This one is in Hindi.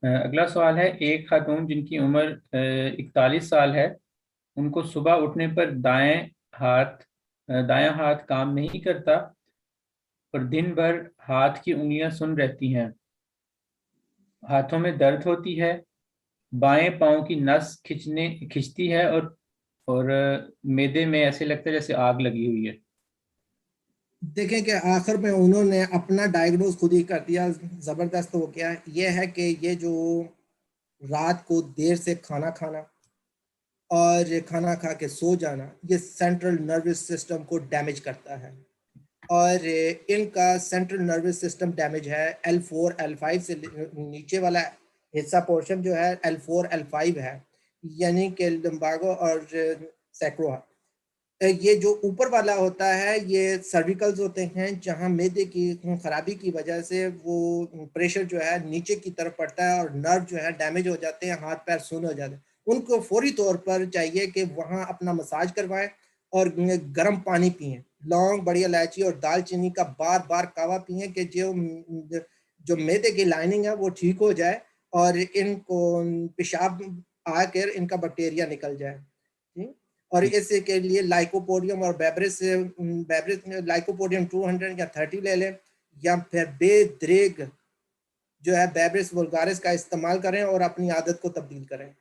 अगला सवाल है, एक खातून जिनकी उम्र 41 साल है, उनको सुबह उठने पर हाथ दायां हाथ काम नहीं करता और दिन भर हाथ की उंगलियां सुन रहती हैं। हाथों में दर्द होती है, बाएं पांव की नस खिंचती है और मैदे में ऐसे लगता है जैसे आग लगी हुई है। देखें कि आखिर में उन्होंने अपना डायग्नोज खुद ही कर दिया। ज़बरदस्त हो गया। ये है कि ये जो रात को देर से खाना खाना और खाना खा के सो जाना, ये सेंट्रल नर्वस सिस्टम को डैमेज करता है। और इनका सेंट्रल नर्वस सिस्टम डैमेज है L4 L5 से नीचे वाला हिस्सा, पोर्शन जो है L4 L5 है, यानी कि लंबागो और सैक्रो। ये जो ऊपर वाला होता है ये सर्विकल्स होते हैं, जहां मैदे की खराबी की वजह से वो प्रेशर जो है नीचे की तरफ पड़ता है और नर्व जो है डैमेज हो जाते हैं, हाथ पैर सुन्न हो जाते हैं। उनको फौरी तौर पर चाहिए कि वहां अपना मसाज करवाएं और गर्म पानी पिए, लौंग, बड़ी इलायची और दालचीनी का बार बार कावा पिए कि जो जो मैदे की लाइनिंग है वो ठीक हो जाए और इनको पेशाब आकर इनका बैक्टीरिया निकल जाए। ठीक। और इसके के लिए लाइकोपोडियम और बेब्रिस लाइकोपोडियम 200 या 30 ले लें, या फिर बेद्रेग जो है बेब्रिस वुल्गारिस का इस्तेमाल करें और अपनी आदत को तब्दील करें।